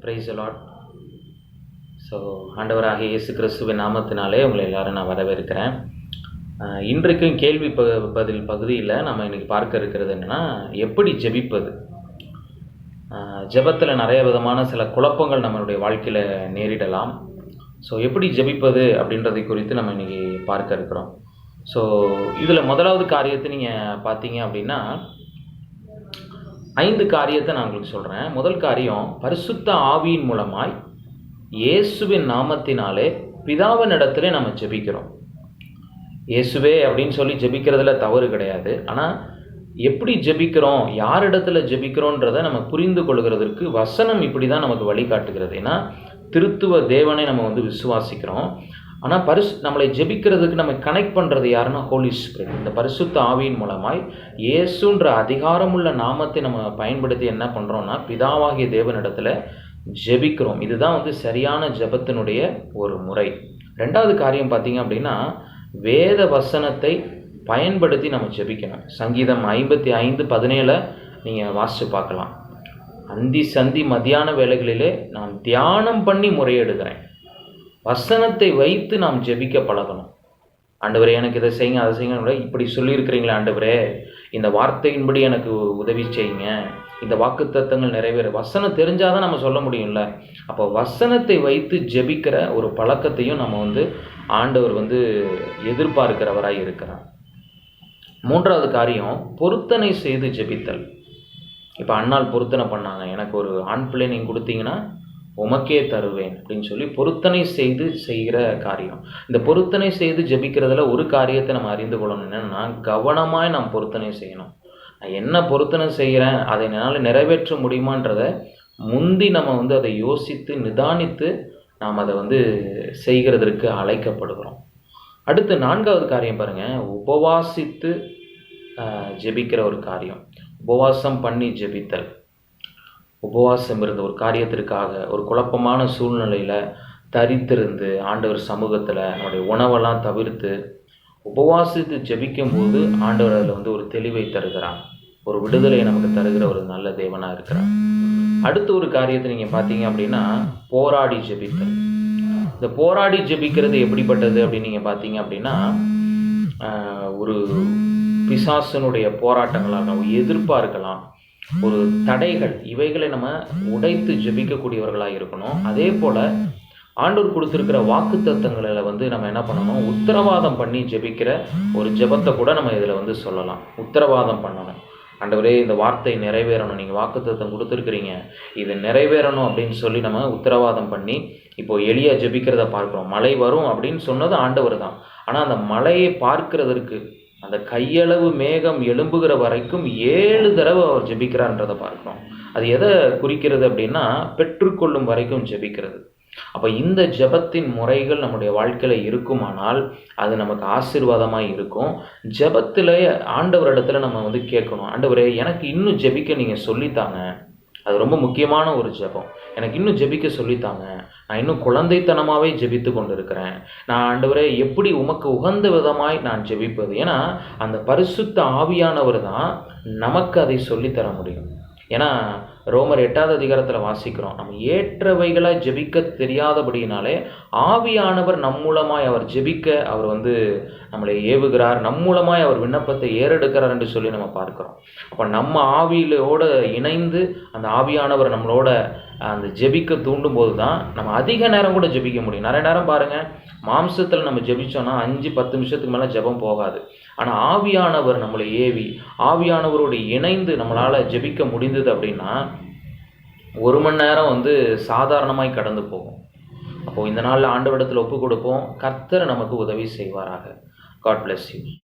Price Lord. So ஆண்டவராகிய இயேசு கிறிஸ்துவின் நாமத்தினாலே உங்களை எல்லாரும் நான் வரவேற்கிறேன். இன்றைக்கும் கேள்வி பதில் பகுதியில் நம்ம இன்றைக்கி பார்க்க இருக்கிறது என்னென்னா, எப்படி ஜெபிப்பது. ஜெபத்தில் நிறைய விதமான சில குழப்பங்கள் நம்மளுடைய வாழ்க்கையில் நேரிடலாம். ஸோ எப்படி ஜெபிப்பது அப்படின்றதை குறித்து நம்ம இன்றைக்கி பார்க்க இருக்கிறோம். ஸோ இதில் முதலாவது காரியத்தை நீங்கள் பார்த்தீங்க அப்படின்னா, 5 காரியத்தை நான் உங்களுக்கு சொல்கிறேன். முதல் காரியம், பரிசுத்த ஆவியின் மூலமாய் இயேசுவின் நாமத்தினாலே பிதாவின் இடத்துல நம்ம ஜெபிக்கிறோம். இயேசுவே அப்படின்னு சொல்லி ஜெபிக்கிறதுல தவறு கிடையாது. ஆனால் எப்படி ஜெபிக்கிறோம், யார் இடத்துல ஜெபிக்கிறோன்றதை நம்ம புரிந்து கொள்கிறதற்கு வசனம் இப்படி தான் நமக்கு வழிகாட்டுகிறது. ஏன்னா திருத்துவ தேவனை நம்ம விசுவாசிக்கிறோம். ஆனால் நம்மளை ஜெபிக்கிறதுக்கு நம்ம கனெக்ட் பண்ணுறது யாருன்னா ஹோலி ஸ்பிரிட். இந்த பரிசுத்த ஆவியின் மூலமாய் இயேசுன்ற அதிகாரமுள்ள நாமத்தை நம்ம பயன்படுத்தி என்ன பண்ணுறோம்னா, பிதாவாகிய தேவனிடத்தில் ஜெபிக்கிறோம். இதுதான் சரியான ஜெபத்தினுடைய ஒரு முறை. 2வது காரியம் பார்த்தீங்க அப்படின்னா, வேத வசனத்தை பயன்படுத்தி நம்ம ஜெபிக்கணும். சங்கீதம் 55:17 நீங்கள் வாசித்து பார்க்கலாம். அந்தி சந்தி மத்தியான வேளைகளிலே நான் தியானம் பண்ணி முறையிடுகிறேன். வசனத்தை வைத்து நாம் ஜெபிக்க பழகணும். ஆண்டவரே எனக்கு இதை செய்யுங்க, அதை செய்யுங்க, இப்படி சொல்லியிருக்கிறீங்களே ஆண்டவரே, இந்த வார்த்தையின்படி எனக்கு உதவி செய்யுங்க, இந்த வாக்குத்தத்தங்கள் நிறைவேற. வசனம் தெரிஞ்சாதான் நம்ம சொல்ல முடியும்ல. அப்போ வசனத்தை வைத்து ஜெபிக்கிற ஒரு பழக்கத்தையும் நம்ம ஆண்டவர் எதிர்பார்க்கிறவராய் இருக்கிறார். 3வது காரியம், பொருத்தனை செய்து ஜெபித்தல். இப்போ அண்ணால் பொருத்தனை பண்ணாங்க, எனக்கு ஒரு ஆண் பிள்ளை நீங்கள் கொடுத்தீங்கன்னா உமக்கே தருவேன் அப்படின்னு சொல்லி பொருத்தனை செய்து செய்கிற காரியம். இந்த பொருத்தனை செய்து ஜெபிக்கிறதுல ஒரு காரியத்தை நம்ம அறிந்து கொள்ளணும். என்னென்னா, கவனமாய் நாம் பொருத்தனை செய்யணும். நான் என்ன பொருத்தனை செய்கிறேன், அதை என்னால் நிறைவேற்ற முடியுமான்றதை முந்தி நம்ம அதை யோசித்து நிதானித்து நாம் அதை செய்கிறதற்கு அழைக்கப்படுகிறோம். அடுத்து 4வது காரியம் பாருங்கள், உபவாசித்து ஜெபிக்கிற ஒரு காரியம். உபவாசம் பண்ணி ஜெபித்தல். உபவாசம் இருந்த ஒரு காரியத்திற்காக ஒரு குழப்பமான சூழ்நிலையில் தரித்திருந்து ஆண்டவர் சமூகத்தில் நம்முடைய உணவெல்லாம் தவிர்த்து உபவாசித்து ஜெபிக்கும் போது ஆண்டவர் அதில் ஒரு தெளிவை தருகிறார், ஒரு விடுதலை நமக்கு தருகிற ஒரு நல்ல தேவனாக இருக்கிறார். அடுத்த ஒரு காரியத்தை நீங்கள் பார்த்தீங்க அப்படின்னா, போராடி ஜெபித்தல். இந்த போராடி ஜெபிக்கிறது எப்படிப்பட்டது அப்படின்னு நீங்கள் பார்த்தீங்க அப்படின்னா, ஒரு பிசாசனுடைய போராட்டங்களாக எதிர்ப்பாக இருக்கலாம், ஒரு தடைகள், இவைகளை நம்ம உடைத்து ஜெபிக்கக்கூடியவர்களாக இருக்கணும். அதே போல் ஆண்டவர் கொடுத்துருக்கிற வாக்கு தத்தங்களில் நம்ம என்ன பண்ணணும், உத்தரவாதம் பண்ணி ஜெபிக்கிற ஒரு ஜெபத்தை கூட நம்ம இதில் சொல்லலாம். உத்தரவாதம் பண்ணணும். ஆண்டவரே இந்த வார்த்தை நிறைவேறணும், நீங்கள் வாக்கு தத்தம் கொடுத்துருக்குறீங்க, இது நிறைவேறணும் அப்படின்னு சொல்லி நம்ம உத்தரவாதம் பண்ணி. இப்போது எளியா ஜெபிக்கிறத பார்க்குறோம். மழை வரும் அப்படின்னு சொன்னது ஆண்டவர் தான். ஆனால் அந்த மழையை பார்க்கிறதற்கு அந்த கையளவு மேகம் எழும்புகிற வரைக்கும் 7 தடவை அவர் ஜெபிக்கிறார்ன்றதை பார்க்கிறோம். அது எதை குறிக்கிறது அப்படின்னா, பெற்றுக்கொள்ளும் வரைக்கும் ஜெபிக்கிறது. அப்போ இந்த ஜெபத்தின் முறைகள் நம்முடைய வாழ்க்கையில் இருக்குமானால் அது நமக்கு ஆசீர்வாதமாக இருக்கும். ஜெபத்தில் ஆண்டவரிடத்துல நம்ம கேட்கணும், ஆண்டவரே எனக்கு இன்னும் ஜெபிக்க நீங்கள் சொல்லித்தாங்க. அது ரொம்ப முக்கியமான ஒரு ஜெபம். எனக்கு இன்னும் ஜெபிக்க சொல்லித்தாங்க, நான் இன்னும் குழந்தைத்தனமாகவே ஜெபித்து கொண்டு இருக்கிறேன். நான் ஆண்டவரே எப்படி உமக்கு உகந்த விதமாய் நான் ஜெபிப்பது. ஏன்னா அந்த பரிசுத்த ஆவியானவர் தான் நமக்கு அதை சொல்லித்தர முடியும். ஏன்னா ரோமர் 8வது அதிகாரத்தில் வாசிக்கிறோம், நம்ம ஏற்றவைகளாக ஜெபிக்க தெரியாதபடியினாலே ஆவியானவர் நம் மூலமாய் அவர் ஜெபிக்க அவர் நம்மளை ஏவுகிறார், நம் மூலமாய் அவர் விண்ணப்பத்தை ஏறெடுக்கிறார் என்று சொல்லி நம்ம பார்க்கிறோம். அப்போ நம்ம ஆவியிலோடு இணைந்து அந்த ஆவியானவர் நம்மளோட அந்த ஜெபிக்க தூண்டும் போது தான் நம்ம அதிக நேரம் கூட ஜெபிக்க முடியும். நிறைய நேரம் பாருங்கள், மாம்சத்தில் நம்ம ஜெபிச்சோன்னா 5-10 நிமிஷத்துக்கு மேலே ஜெபம் போகாது. ஆனால் ஆவியானவர் நம்மளை ஏவி ஆவியானவரோடு இணைந்து நம்மளால் ஜெபிக்க முடிந்தது அப்படின்னா 1 மணி நேரம் சாதாரணமாய் கடந்து போகும். அப்போது இந்த நாளில் ஆண்டவரிடத்தில் ஒப்பு கொடுப்போம். கர்த்தர் நமக்கு உதவி செய்வாராக. God bless you.